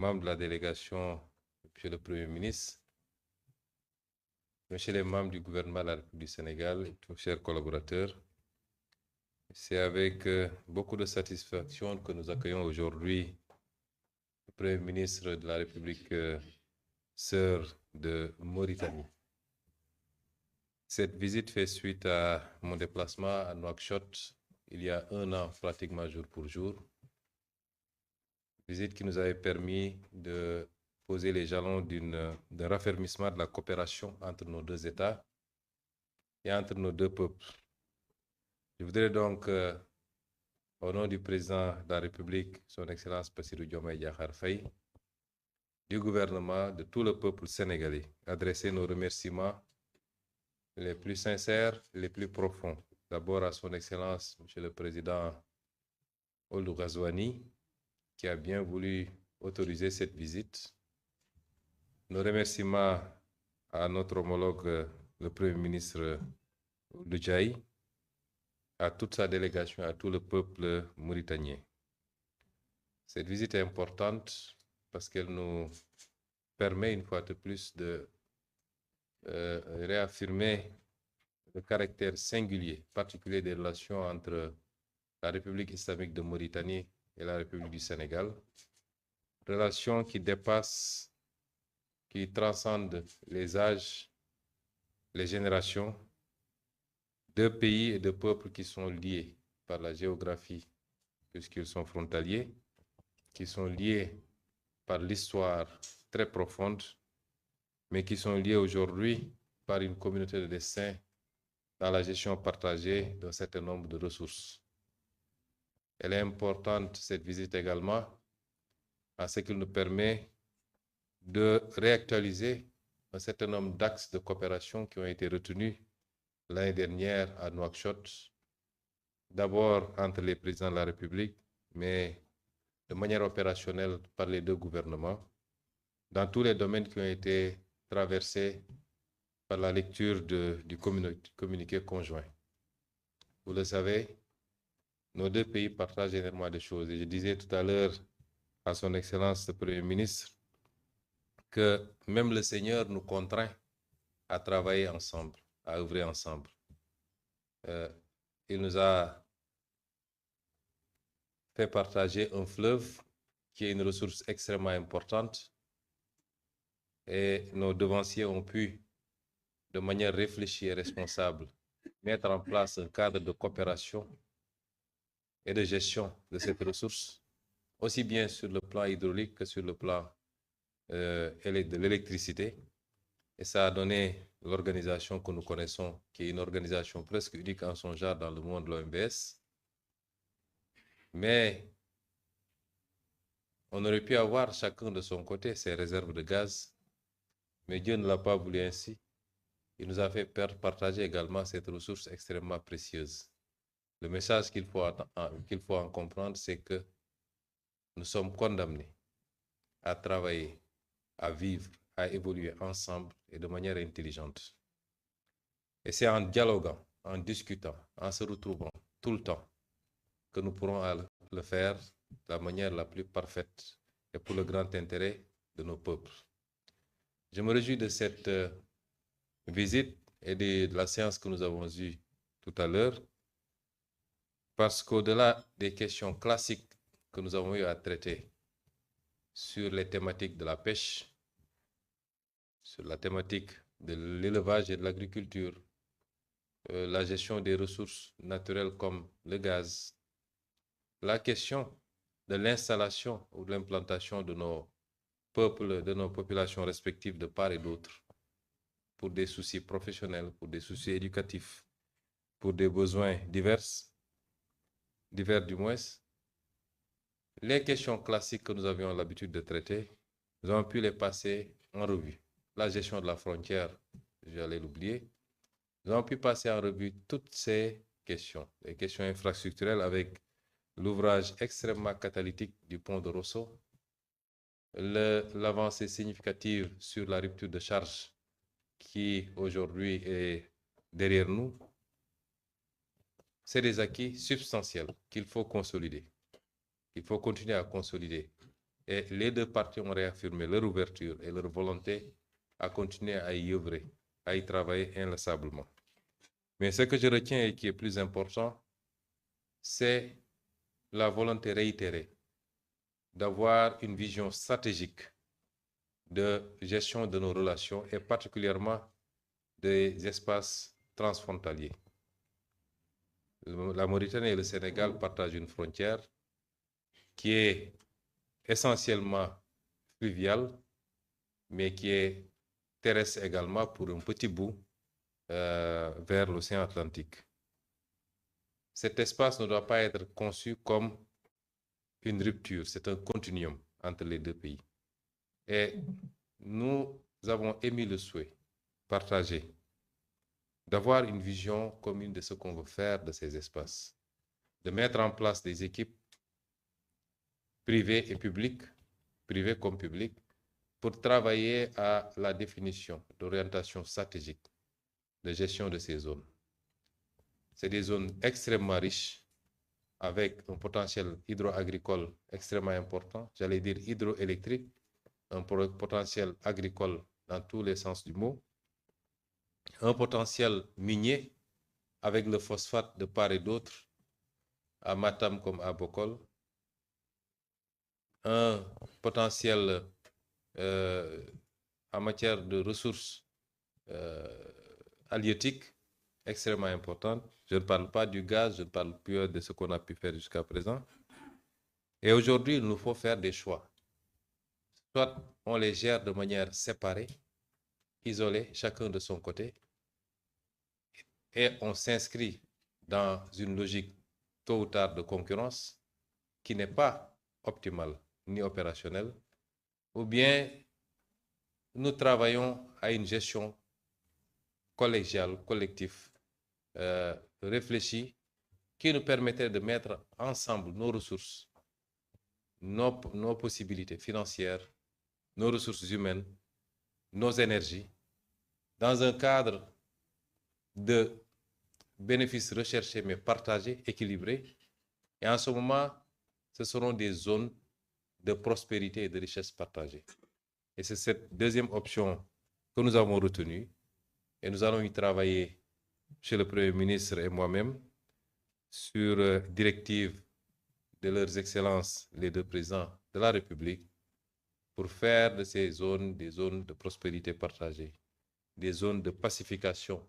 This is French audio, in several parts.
membres de la délégation, Monsieur le Premier ministre, Messieurs les membres du gouvernement de la République du Sénégal et tous chers collaborateurs, c'est avec beaucoup de satisfaction que nous accueillons aujourd'hui le Premier ministre de la République sœur de Mauritanie. Cette visite fait suite à mon déplacement à Nouakchott il y a un an, pratiquement jour pour jour. Visite qui nous avait permis de poser les jalons d'un raffermissement de la coopération entre nos deux États et entre nos deux peuples. Je voudrais donc, au nom du président de la République, son Excellence Bassirou Diomaye Diakhar Faye, du gouvernement, de tout le peuple sénégalais, adresser nos remerciements les plus sincères, les plus profonds. D'abord à son Excellence, Monsieur le Président Ould Ghazouani, qui a bien voulu autoriser cette visite. Nos remerciements à notre homologue, le Premier ministre Ould Ndiaye, à toute sa délégation, à tout le peuple mauritanien. Cette visite est importante parce qu'elle nous permet une fois de plus de réaffirmer le caractère singulier, particulier des relations entre la République islamique de Mauritanie et la République du Sénégal. Relations qui dépassent, qui transcendent les âges, les générations, deux pays et deux peuples qui sont liés par la géographie, puisqu'ils sont frontaliers, qui sont liés par l'histoire très profonde, mais qui sont liés aujourd'hui par une communauté de destin dans la gestion partagée d'un certain nombre de ressources. Elle est importante, cette visite également, en ce qu'il nous permet de réactualiser un certain nombre d'axes de coopération qui ont été retenus l'année dernière à Nouakchott, d'abord entre les présidents de la République, mais de manière opérationnelle par les deux gouvernements, dans tous les domaines qui ont été traversés par la lecture du communiqué conjoint. Vous le savez, nos deux pays partagent énormément de choses. Et je disais tout à l'heure à son Excellence le Premier ministre que même le Seigneur nous contraint à travailler ensemble, à œuvrer ensemble. Il nous a fait partager un fleuve qui est une ressource extrêmement importante et nos devanciers ont pu, de manière réfléchie et responsable, mettre en place un cadre de coopération et de gestion de cette ressource, aussi bien sur le plan hydraulique que sur le plan de l'électricité. Et ça a donné l'organisation que nous connaissons, qui est une organisation presque unique en son genre dans le monde de l'OMVS. Mais on aurait pu avoir chacun de son côté ses réserves de gaz, mais Dieu ne l'a pas voulu ainsi. Il nous a fait partager également cette ressource extrêmement précieuse. Le message qu'il faut en comprendre, c'est que nous sommes condamnés à travailler, à vivre, à évoluer ensemble et de manière intelligente. Et c'est en dialoguant, en discutant, en se retrouvant tout le temps que nous pourrons le faire de la manière la plus parfaite et pour le grand intérêt de nos peuples. Je me réjouis de cette visite et de la séance que nous avons eue tout à l'heure, parce qu'au-delà des questions classiques que nous avons eu à traiter sur les thématiques de la pêche, sur la thématique de l'élevage et de l'agriculture, la gestion des ressources naturelles comme le gaz, la question de l'installation ou de l'implantation de nos peuples, de nos populations respectives de part et d'autre, pour des soucis professionnels, pour des soucis éducatifs, pour des besoins divers du moins. Les questions classiques que nous avions l'habitude de traiter, nous avons pu les passer en revue. La gestion de la frontière, j'allais l'oublier. Nous avons pu passer en revue toutes ces questions, les questions infrastructurelles avec l'ouvrage extrêmement catalytique du pont de Rosso, l'avancée significative sur la rupture de charge qui aujourd'hui est derrière nous. C'est des acquis substantiels qu'il faut consolider, qu'il faut continuer à consolider Et les deux parties ont réaffirmé leur ouverture et leur volonté à continuer à y œuvrer, à y travailler inlassablement. Mais ce que je retiens et qui est plus important, c'est la volonté réitérée d'avoir une vision stratégique de gestion de nos relations et particulièrement des espaces transfrontaliers. La Mauritanie et le Sénégal partagent une frontière qui est essentiellement fluviale, mais qui est terrestre également pour un petit bout vers l'océan Atlantique. Cet espace ne doit pas être conçu comme une rupture, c'est un continuum entre les deux pays. Et nous avons émis le souhait partagé d'avoir une vision commune de ce qu'on veut faire de ces espaces, de mettre en place des équipes privées et publiques, privées comme publiques, pour travailler à la définition d'orientation stratégique de gestion de ces zones. C'est des zones extrêmement riches, avec un potentiel hydro-agricole extrêmement important, j'allais dire hydroélectrique, un potentiel agricole dans tous les sens du mot, un potentiel minier avec le phosphate de part et d'autre, à Matam comme à Bokol, un potentiel en matière de ressources halieutiques extrêmement importantes. Je ne parle pas du gaz, je ne parle plus de ce qu'on a pu faire jusqu'à présent. Et aujourd'hui, il nous faut faire des choix. Soit on les gère de manière séparée, isolée, chacun de son côté, et on s'inscrit dans une logique tôt ou tard de concurrence qui n'est pas optimale ni opérationnelle, ou bien nous travaillons à une gestion collégiale, collective, réfléchie, qui nous permettrait de mettre ensemble nos ressources, nos possibilités financières, nos ressources humaines, nos énergies, dans un cadre de bénéfices recherchés mais partagés, équilibrés. Et en ce moment, ce seront des zones de prospérité et de richesse partagée. Et c'est cette deuxième option que nous avons retenue. Et nous allons y travailler chez le Premier ministre et moi-même sur directive de leurs excellences, les deux présidents de la République, pour faire de ces zones des zones de prospérité partagée, des zones de pacification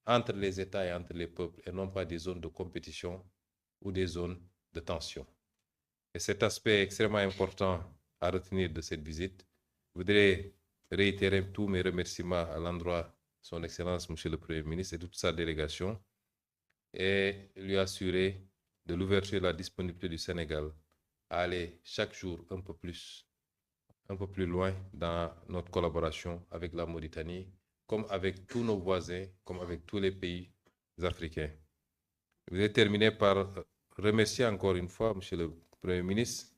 entre les États et entre les peuples, et non pas des zones de compétition ou des zones de tension. Et cet aspect extrêmement important à retenir de cette visite, je voudrais réitérer tous mes remerciements à l'endroit de son Excellence, Monsieur le Premier ministre et toute sa délégation, et lui assurer de l'ouverture et de la disponibilité du Sénégal à aller chaque jour un peu plus loin dans notre collaboration avec la Mauritanie, comme avec tous nos voisins, comme avec tous les pays africains. Je voudrais terminer par remercier encore une fois, Monsieur le Premier ministre,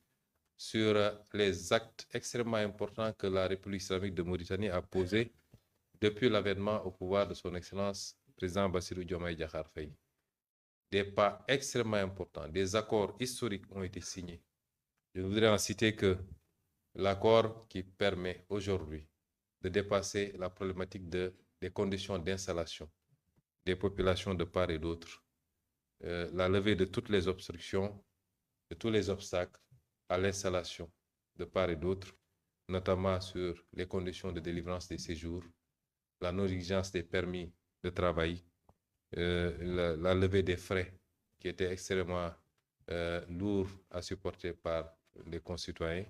sur les actes extrêmement importants que la République islamique de Mauritanie a posés depuis l'avènement au pouvoir de son Excellence, président Bassirou Diomaye Diakhar Faye. Des pas extrêmement importants, des accords historiques ont été signés. Je voudrais en citer que l'accord qui permet aujourd'hui de dépasser la problématique des conditions d'installation des populations de part et d'autre, la levée de toutes les obstructions, de tous les obstacles à l'installation de part et d'autre, notamment sur les conditions de délivrance des séjours, la non-exigence des permis de travail, la levée des frais qui étaient extrêmement lourds à supporter par les concitoyens,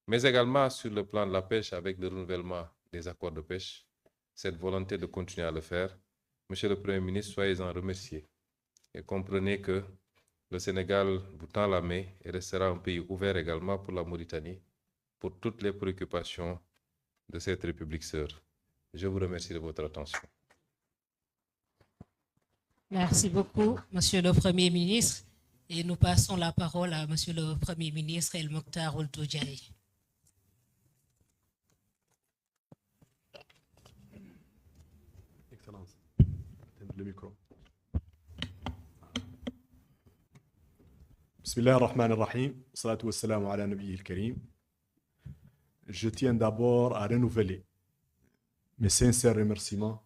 mais également sur le plan de la pêche avec le renouvellement des accords de pêche, cette volonté de continuer à le faire. Monsieur le Premier ministre, soyez-en remerciés et comprenez que le Sénégal vous tend la main et restera un pays ouvert également pour la Mauritanie, pour toutes les préoccupations de cette République sœur. Je vous remercie de votre attention. Merci beaucoup, Monsieur le Premier ministre. Et nous passons la parole à Monsieur le Premier ministre El Mokhtar Ould Diaye. Excellence. Le micro. بسم الله الرحمن الرحيم والصلاة والسلام على نبيه الكريم je tiens d'abord à renouveler mes sincères remerciements